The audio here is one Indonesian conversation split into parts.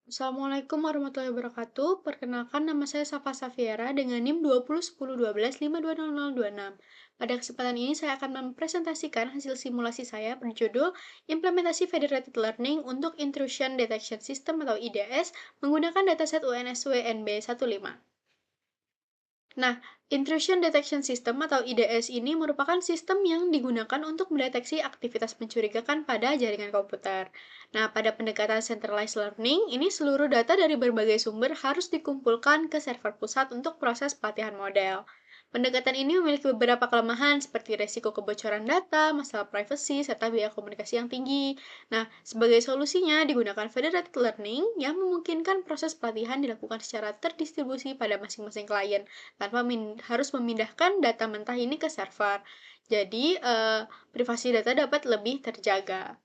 Assalamualaikum warahmatullahi wabarakatuh. Perkenalkan nama saya Safa Safiera dengan NIM 201012520026. Pada kesempatan ini saya akan mempresentasikan hasil simulasi saya berjudul Implementasi Federated Learning untuk Intrusion Detection System atau IDS menggunakan dataset UNSW NB15. Nah, Intrusion Detection System atau IDS ini merupakan sistem yang digunakan untuk mendeteksi aktivitas mencurigakan pada jaringan komputer. Nah, pada pendekatan centralized learning, ini seluruh data dari berbagai sumber harus dikumpulkan ke server pusat untuk proses pelatihan model. Pendekatan ini memiliki beberapa kelemahan seperti resiko kebocoran data, masalah privacy, serta biaya komunikasi yang tinggi. Nah, sebagai solusinya digunakan federated learning yang memungkinkan proses pelatihan dilakukan secara terdistribusi pada masing-masing klien tanpa harus memindahkan data mentah ini ke server. Jadi, privasi data dapat lebih terjaga.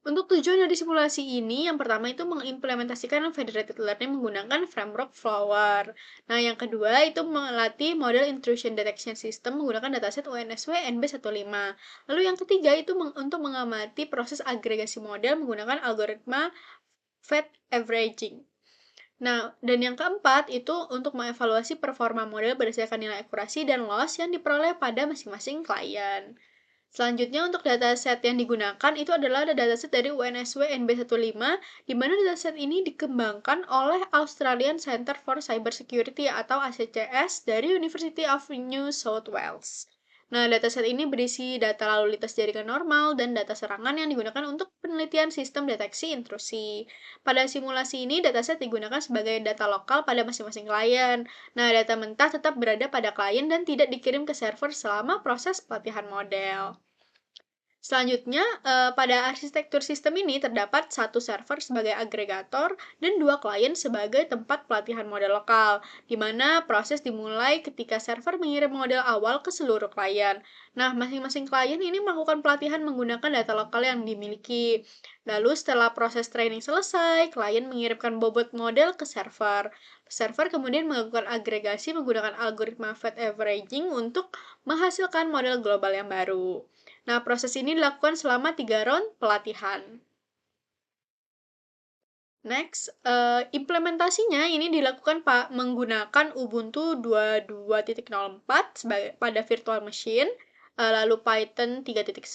Untuk tujuan dari simulasi ini, yang pertama itu mengimplementasikan federated learning menggunakan framework Flower. Nah, yang kedua itu melatih model intrusion detection system menggunakan dataset UNSW NB15. Lalu yang ketiga itu untuk mengamati proses agregasi model menggunakan algoritma Fat Averaging. Nah, dan yang keempat itu untuk mengevaluasi performa model berdasarkan nilai akurasi dan loss yang diperoleh pada masing-masing klien. Selanjutnya untuk dataset yang digunakan itu adalah dataset dari UNSW NB15, di mana dataset ini dikembangkan oleh Australian Centre for Cybersecurity atau ACCS dari University of New South Wales. Nah, dataset ini berisi data lalu lintas jaringan normal dan data serangan yang digunakan untuk penelitian sistem deteksi intrusi. Pada simulasi ini, dataset digunakan sebagai data lokal pada masing-masing klien. Nah, data mentah tetap berada pada klien dan tidak dikirim ke server selama proses pelatihan model. Selanjutnya, pada arsitektur sistem ini terdapat satu server sebagai agregator dan dua klien sebagai tempat pelatihan model lokal, di mana proses dimulai ketika server mengirim model awal ke seluruh klien. Nah, masing-masing klien ini melakukan pelatihan menggunakan data lokal yang dimiliki. Lalu, setelah proses training selesai, klien mengirimkan bobot model ke server. Server kemudian melakukan agregasi menggunakan algoritma Fat Averaging untuk menghasilkan model global yang baru. Nah, proses ini dilakukan selama 3 round pelatihan. Next, implementasinya ini dilakukan menggunakan Ubuntu 22.04 pada virtual machine, lalu Python 3.10,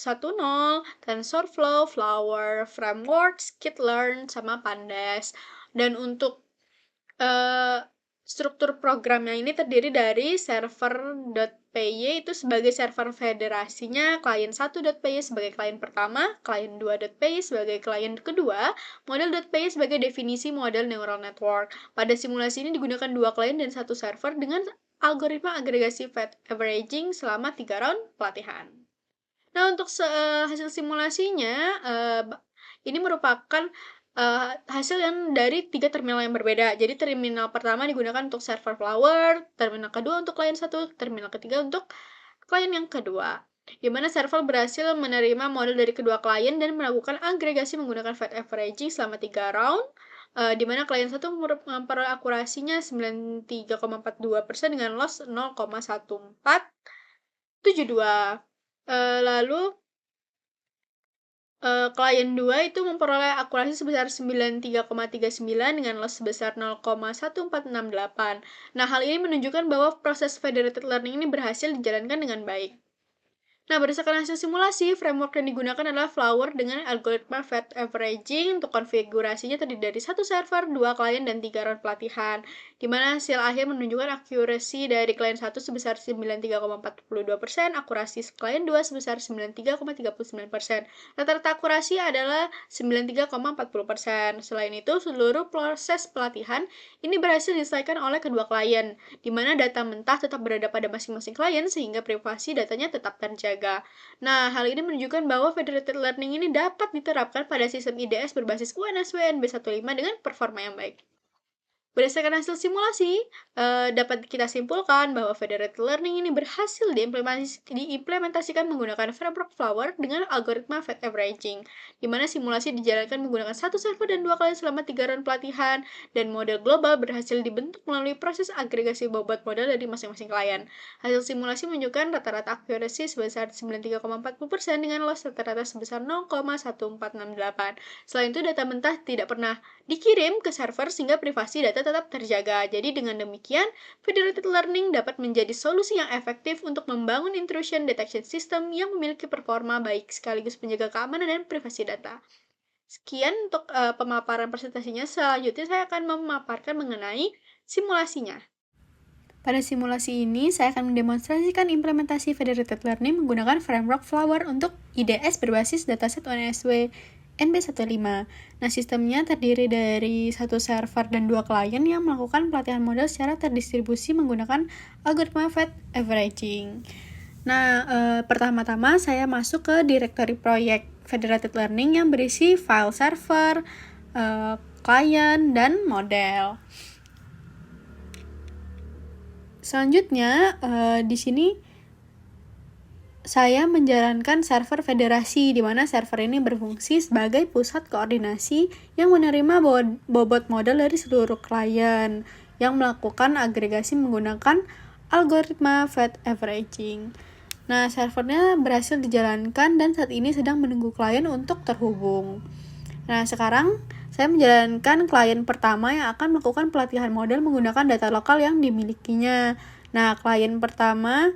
TensorFlow, Flower, Framework, Skitlearn, sama Pandas. Dan untuk uh, struktur programnya ini terdiri dari server.py itu sebagai server federasinya, client1.py sebagai klien pertama, client2.py sebagai klien kedua, model.py sebagai definisi model neural network. Pada simulasi ini digunakan dua klien dan satu server dengan algoritma agregasi fat averaging selama 3 round pelatihan. Nah, untuk hasil simulasinya, ini merupakan hasil yang dari 3 terminal yang berbeda. Jadi, terminal pertama digunakan untuk server Flower, terminal kedua untuk klien 1, terminal ketiga untuk klien yang kedua. Di mana server berhasil menerima model dari kedua klien dan melakukan agregasi menggunakan fat averaging selama 3 round, di mana klien 1 memperoleh akurasinya 93,42% dengan loss 0,1472. Lalu klien 2 itu memperoleh akurasi sebesar 93,39 dengan loss sebesar 0,1468. Nah, hal ini menunjukkan bahwa proses federated learning ini berhasil dijalankan dengan baik. Nah, berdasarkan hasil simulasi, framework yang digunakan adalah Flower dengan algoritma Fat Averaging. Untuk konfigurasinya terdiri dari satu server, dua klien, dan 3 round pelatihan, di mana hasil akhir menunjukkan akurasi dari klien 1 sebesar 93,42%, akurasi klien 2 sebesar 93,39%. Rata-rata akurasi adalah 93,40%. Selain itu, seluruh proses pelatihan ini berhasil diselesaikan oleh kedua klien, di mana data mentah tetap berada pada masing-masing klien sehingga privasi datanya tetap terjaga. Nah, hal ini menunjukkan bahwa federated learning ini dapat diterapkan pada sistem IDS berbasis UNSW NB15 dengan performa yang baik. Berdasarkan hasil simulasi, dapat kita simpulkan bahwa federated learning ini berhasil diimplementasikan menggunakan framework Flower dengan algoritma fat averaging, di mana simulasi dijalankan menggunakan satu server dan 2 kali selama 3 round pelatihan, dan model global berhasil dibentuk melalui proses agregasi bobot model dari masing-masing klien. Hasil simulasi menunjukkan rata-rata accuracy sebesar 93,40% dengan loss rata-rata sebesar 0,1468. Selain itu, data mentah tidak pernah dikirim ke server sehingga privasi data tetap terjaga. Jadi dengan demikian, federated learning dapat menjadi solusi yang efektif untuk membangun intrusion detection system yang memiliki performa baik sekaligus menjaga keamanan dan privasi data. Sekian untuk pemaparan presentasinya. Selanjutnya saya akan memaparkan mengenai simulasinya. Pada simulasi ini, saya akan mendemonstrasikan implementasi federated learning menggunakan framework Flower untuk IDS berbasis dataset UNSW NB15. Nah, sistemnya terdiri dari satu server dan 2 klien yang melakukan pelatihan model secara terdistribusi menggunakan algoritma fat averaging. Nah, pertama-tama saya masuk ke direktori proyek federated learning yang berisi file server, klien, dan model. Selanjutnya, di sini saya menjalankan server federasi, di mana server ini berfungsi sebagai pusat koordinasi yang menerima bobot model dari seluruh klien yang melakukan agregasi menggunakan algoritma fat averaging. Nah, servernya berhasil dijalankan dan saat ini sedang menunggu klien untuk terhubung. Nah, sekarang saya menjalankan klien pertama yang akan melakukan pelatihan model menggunakan data lokal yang dimilikinya. Nah, klien pertama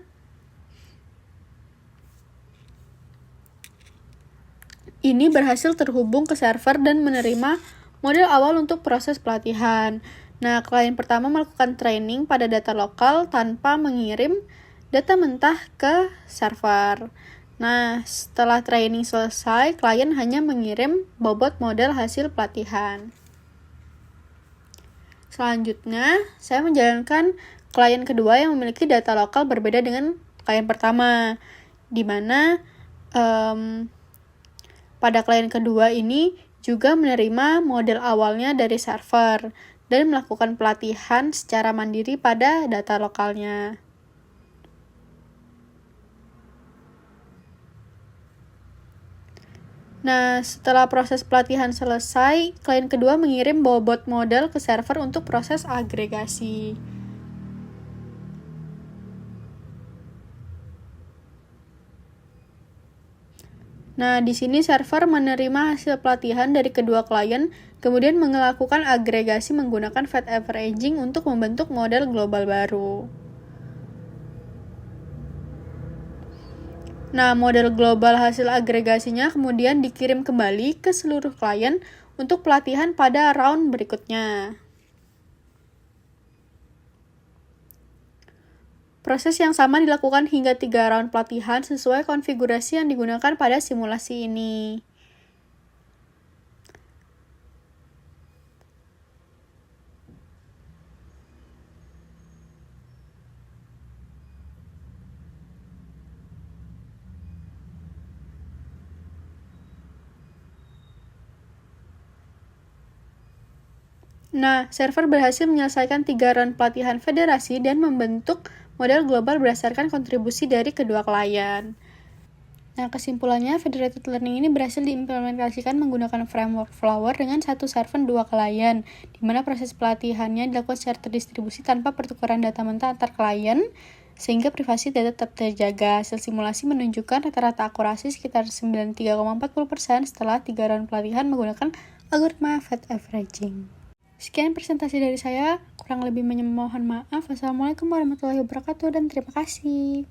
ini berhasil terhubung ke server dan menerima model awal untuk proses pelatihan. Nah, klien pertama melakukan training pada data lokal tanpa mengirim data mentah ke server. Nah, setelah training selesai, klien hanya mengirim bobot model hasil pelatihan. Selanjutnya, saya menjalankan klien kedua yang memiliki data lokal berbeda dengan klien pertama, di mana pada klien kedua ini juga menerima model awalnya dari server dan melakukan pelatihan secara mandiri pada data lokalnya. Nah, setelah proses pelatihan selesai, klien kedua mengirim bobot model ke server untuk proses agregasi. Nah, di sini server menerima hasil pelatihan dari kedua klien, kemudian melakukan agregasi menggunakan fat averaging untuk membentuk model global baru. Nah, model global hasil agregasinya kemudian dikirim kembali ke seluruh klien untuk pelatihan pada round berikutnya. Proses yang sama dilakukan hingga 3 round pelatihan sesuai konfigurasi yang digunakan pada simulasi ini. Nah, server berhasil menyelesaikan 3 round pelatihan federasi dan membentuk model global berdasarkan kontribusi dari kedua klien. Nah, kesimpulannya, federated learning ini berhasil diimplementasikan menggunakan framework Flower dengan satu server 2 klien, di mana proses pelatihannya dilakukan secara terdistribusi tanpa pertukaran data mentah antar klien, sehingga privasi data tetap terjaga. Hasil simulasi menunjukkan rata-rata akurasi sekitar 93,40% setelah 3 round pelatihan menggunakan algoritma fat averaging. Sekian presentasi dari saya, kurang lebih mohon maaf. Wassalamualaikum warahmatullahi wabarakatuh dan terima kasih.